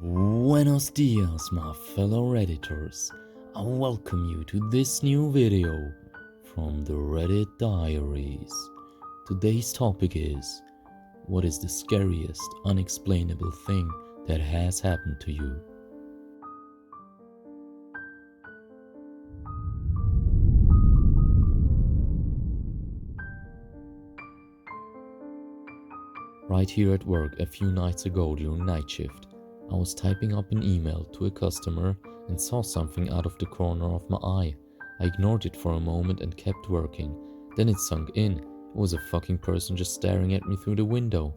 Buenos dias, my fellow Redditors. I welcome you to this new video from the Reddit Diaries. Today's topic is, what is the scariest unexplainable thing that has happened to you? Right here at work a few nights ago during night shift, I was typing up an email to a customer and saw something out of the corner of my eye. I ignored it for a moment and kept working. Then it sunk in. It was a fucking person just staring at me through the window.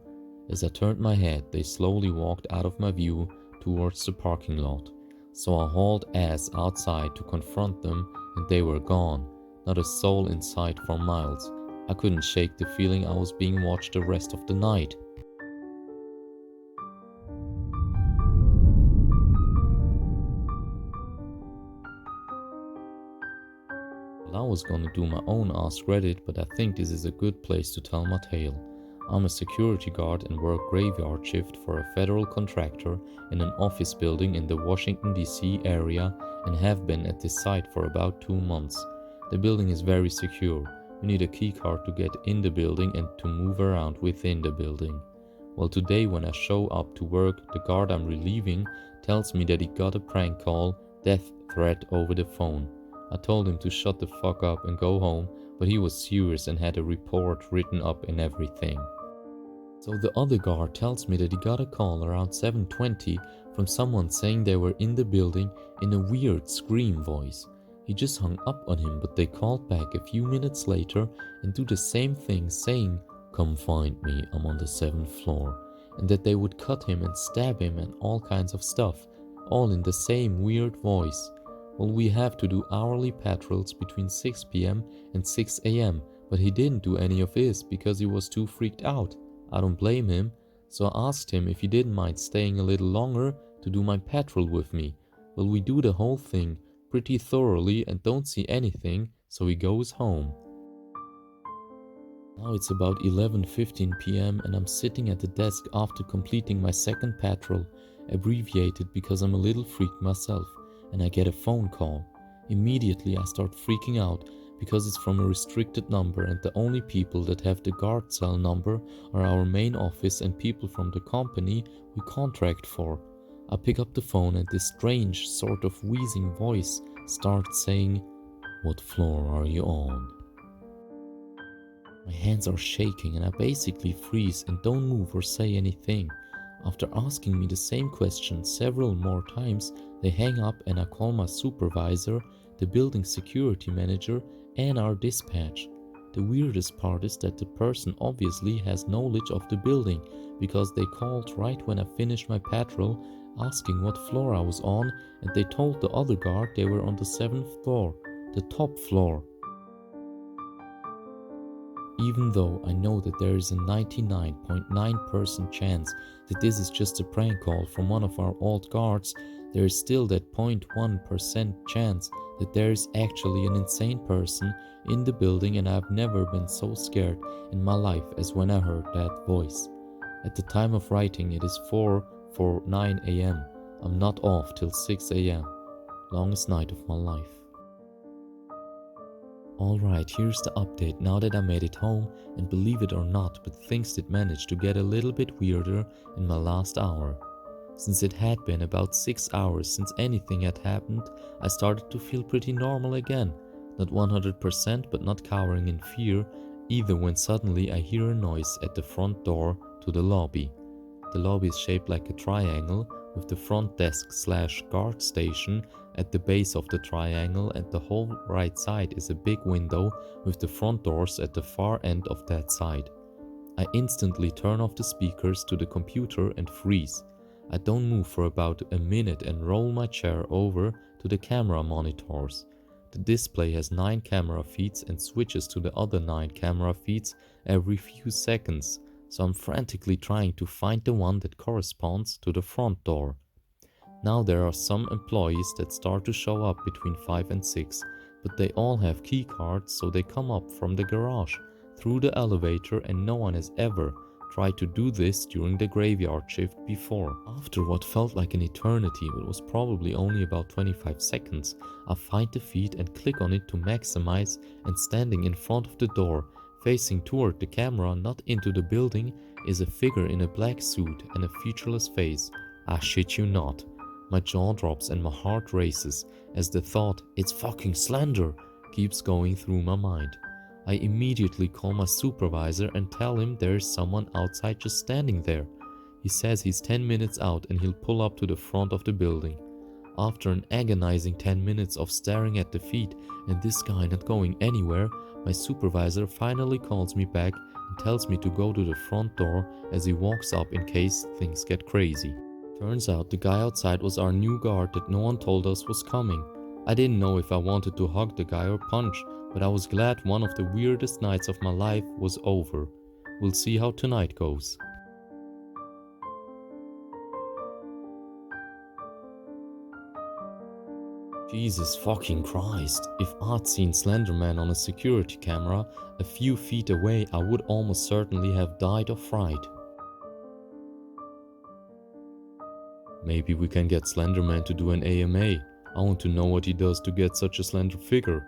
As I turned my head, they slowly walked out of my view towards the parking lot. So I hauled ass outside to confront them and they were gone. Not a soul in sight for miles. I couldn't shake the feeling I was being watched the rest of the night. Well, I was gonna do my own AskReddit, but I think this is a good place to tell my tale. I'm a security guard and work graveyard shift for a federal contractor in an office building in the Washington DC area and have been at this site for about 2 months. The building is very secure. You need a keycard to get in the building and to move around within the building. Well, today when I show up to work, the guard I'm relieving tells me that he got a prank call, death threat over the phone. I told him to shut the fuck up and go home, but he was serious and had a report written up and everything. So the other guard tells me that he got a call around 7:20 from someone saying they were in the building in a weird scream voice. He just hung up on him, but they called back a few minutes later and do the same thing, saying, "Come find me, I'm on the 7th floor," and that they would cut him and stab him and all kinds of stuff, all in the same weird voice. Well, we have to do hourly patrols between 6 p.m. and 6 a.m., but he didn't do any of this because he was too freaked out. I don't blame him, so I asked him if he didn't mind staying a little longer to do my patrol with me. Well, we do the whole thing pretty thoroughly and don't see anything, so he goes home. Now it's about 11:15 p.m. and I'm sitting at the desk after completing my second patrol, abbreviated because I'm a little freaked myself, and I get a phone call. Immediately I start freaking out because it's from a restricted number and the only people that have the guard cell number are our main office and people from the company we contract for. I pick up the phone and this strange sort of wheezing voice starts saying, "What floor are you on?" My hands are shaking and I basically freeze and don't move or say anything. After asking me the same question several more times, they hang up and I call my supervisor, the building security manager, and our dispatch. The weirdest part is that the person obviously has knowledge of the building because they called right when I finished my patrol asking what floor I was on, and they told the other guard they were on the 7th floor, the top floor. Even though I know that there is a 99.9% chance that this is just a prank call from one of our old guards, there is still that 0.1% chance that there is actually an insane person in the building, and I've never been so scared in my life as when I heard that voice. At the time of writing it is 4:49 a.m. I'm not off till 6 a.m. Longest night of my life. Alright, here's the update now that I made it home, and believe it or not, but things did manage to get a little bit weirder in my last hour. Since it had been about 6 hours since anything had happened, I started to feel pretty normal again. Not 100%, but not cowering in fear either, when suddenly I hear a noise at the front door to the lobby. The lobby is shaped like a triangle, with the front desk/guard station at the base of the triangle, and the whole right side is a big window with the front doors at the far end of that side. I instantly turn off the speakers to the computer and freeze. I don't move for about a minute and roll my chair over to the camera monitors. The display has 9 camera feeds and switches to the other 9 camera feeds every few seconds, so I'm frantically trying to find the one that corresponds to the front door. Now there are some employees that start to show up between 5 and 6, but they all have key cards, so they come up from the garage through the elevator and no one has ever, tried to do this during the graveyard shift before. After what felt like an eternity, but was probably only about 25 seconds, I find the feed and click on it to maximize, and standing in front of the door, facing toward the camera, not into the building, is a figure in a black suit and a featureless face. I shit you not. My jaw drops and my heart races as the thought, "It's fucking Slender," keeps going through my mind. I immediately call my supervisor and tell him there is someone outside just standing there. He says he's 10 minutes out and he'll pull up to the front of the building. After an agonizing 10 minutes of staring at the feed and this guy not going anywhere, my supervisor finally calls me back and tells me to go to the front door as he walks up in case things get crazy. Turns out the guy outside was our new guard that no one told us was coming. I didn't know if I wanted to hug the guy or punch, but I was glad one of the weirdest nights of my life was over. We'll see how tonight goes. Jesus fucking Christ, if I'd seen Slenderman on a security camera a few feet away, I would almost certainly have died of fright. Maybe we can get Slenderman to do an AMA. I want to know what he does to get such a slender figure.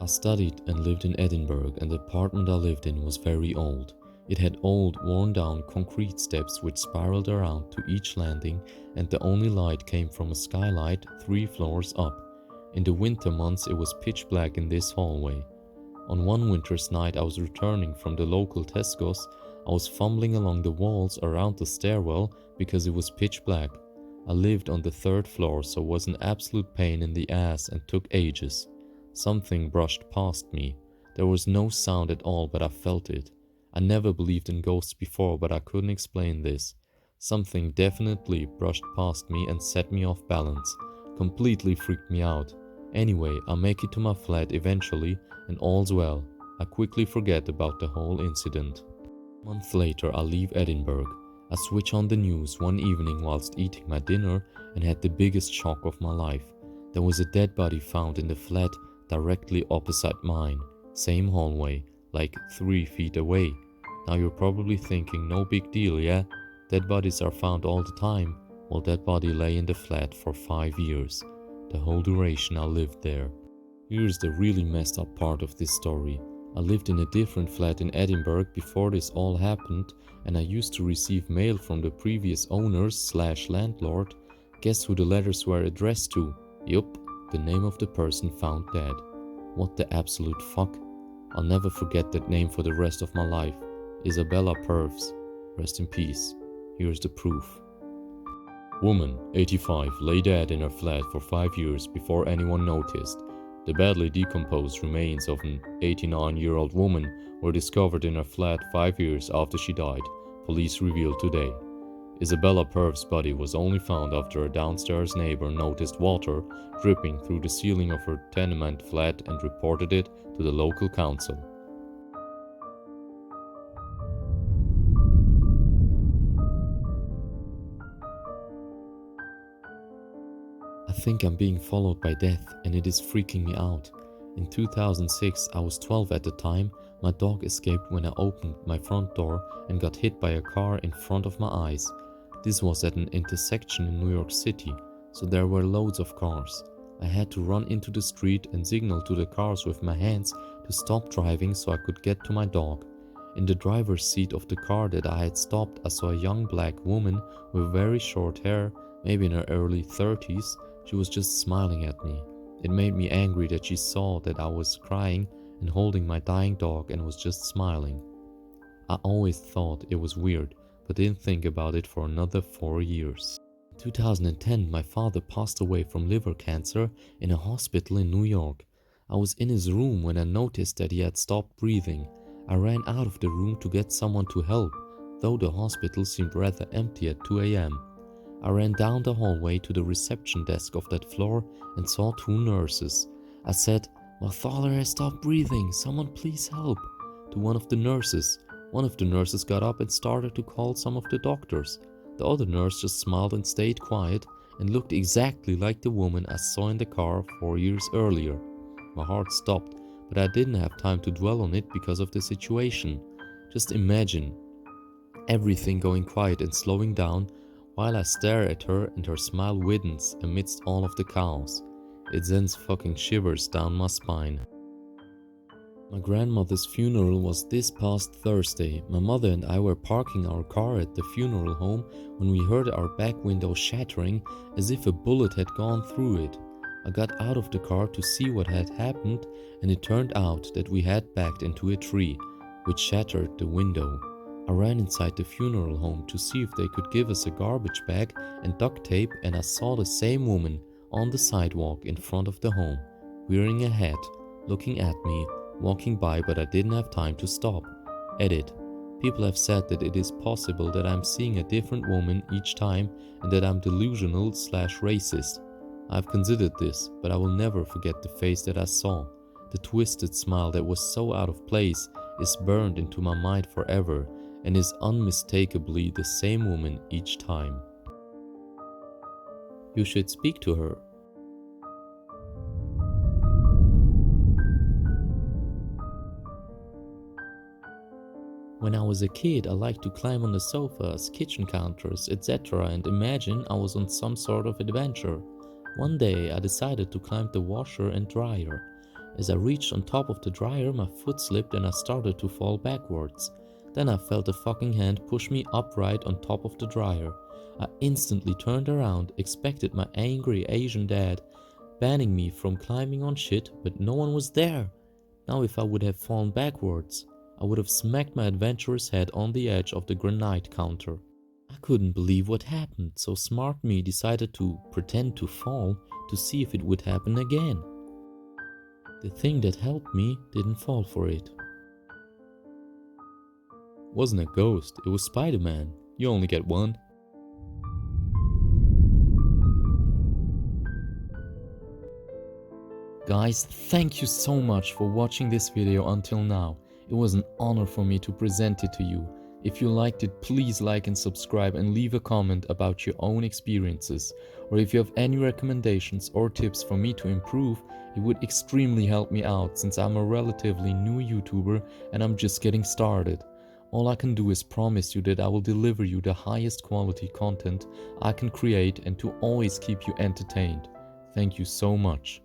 I studied and lived in Edinburgh, and the apartment I lived in was very old. It had old, worn-down concrete steps which spiraled around to each landing, and the only light came from a skylight 3 floors up. In the winter months it was pitch black in this hallway. On one winter's night I was returning from the local Tesco's. I was fumbling along the walls around the stairwell because it was pitch black. I lived on the 3rd floor, so it was an absolute pain in the ass and took ages. Something brushed past me. There was no sound at all, but I felt it. I never believed in ghosts before, but I couldn't explain this. Something definitely brushed past me and set me off balance. Completely freaked me out. Anyway, I make it to my flat eventually, and all's well. I quickly forget about the whole incident. A month later, I leave Edinburgh. I switch on the news one evening whilst eating my dinner and had the biggest shock of my life. There was a dead body found in the flat directly opposite mine. Same hallway, like 3 feet away. Now you're probably thinking, no big deal, yeah? Dead bodies are found all the time. Well, that body lay in the flat for 5 years. The whole duration I lived there. Here's the really messed up part of this story. I lived in a different flat in Edinburgh before this all happened, and I used to receive mail from the previous owners/landlord. Guess who the letters were addressed to? Yup, the name of the person found dead. What the absolute fuck? I'll never forget that name for the rest of my life. Isabella Purves. Rest in peace. Here's the proof. Woman, 85, lay dead in her flat for 5 years before anyone noticed. The badly decomposed remains of an 89-year-old woman were discovered in her flat 5 years after she died, police revealed today. Isabella Purves' body was only found after a downstairs neighbor noticed water dripping through the ceiling of her tenement flat and reported it to the local council. I think I'm being followed by death, and it is freaking me out. In 2006, I was 12 at the time. My dog escaped when I opened my front door and got hit by a car in front of my eyes. This was at an intersection in New York City, so there were loads of cars. I had to run into the street and signal to the cars with my hands to stop driving so I could get to my dog. In the driver's seat of the car that I had stopped, I saw a young black woman with very short hair, maybe in her early 30s. She was just smiling at me. It made me angry that she saw that I was crying and holding my dying dog and was just smiling. I always thought it was weird, but didn't think about it for another 4 years. In 2010, my father passed away from liver cancer in a hospital in New York. I was in his room when I noticed that he had stopped breathing. I ran out of the room to get someone to help, though the hospital seemed rather empty at 2 a.m. I ran down the hallway to the reception desk of that floor and saw 2 nurses. I said, "My father has stopped breathing, someone please help," to one of the nurses. One of the nurses got up and started to call some of the doctors. The other nurse just smiled and stayed quiet and looked exactly like the woman I saw in the car 4 years earlier. My heart stopped, but I didn't have time to dwell on it because of the situation. Just imagine everything going quiet and slowing down while I stare at her and her smile widens amidst all of the chaos. It sends fucking shivers down my spine. My grandmother's funeral was this past Thursday. My mother and I were parking our car at the funeral home when we heard our back window shattering as if a bullet had gone through it. I got out of the car to see what had happened, and it turned out that we had backed into a tree, which shattered the window. I ran inside the funeral home to see if they could give us a garbage bag and duct tape, and I saw the same woman on the sidewalk in front of the home, wearing a hat, looking at me, walking by, but I didn't have time to stop. Edit. People have said that it is possible that I'm seeing a different woman each time and that I'm delusional/racist. I've considered this, but I will never forget the face that I saw. The twisted smile that was so out of place is burned into my mind forever and is unmistakably the same woman each time. You should speak to her. When I was a kid, I liked to climb on the sofas, kitchen counters, etc. and imagine I was on some sort of adventure. One day I decided to climb the washer and dryer. As I reached on top of the dryer, my foot slipped and I started to fall backwards. Then I felt a fucking hand push me upright on top of the dryer. I instantly turned around, expected my angry Asian dad banning me from climbing on shit, but no one was there. Now if I would have fallen backwards, I would have smacked my adventurous head on the edge of the granite counter. I couldn't believe what happened, so smart me decided to pretend to fall to see if it would happen again. The thing that helped me didn't fall for it. Wasn't a ghost, it was Spider-Man. You only get one. Guys, thank you so much for watching this video until now. It was an honor for me to present it to you. If you liked it, please like and subscribe and leave a comment about your own experiences. Or if you have any recommendations or tips for me to improve, it would extremely help me out since I'm a relatively new YouTuber and I'm just getting started. All I can do is promise you that I will deliver you the highest quality content I can create and to always keep you entertained. Thank you so much.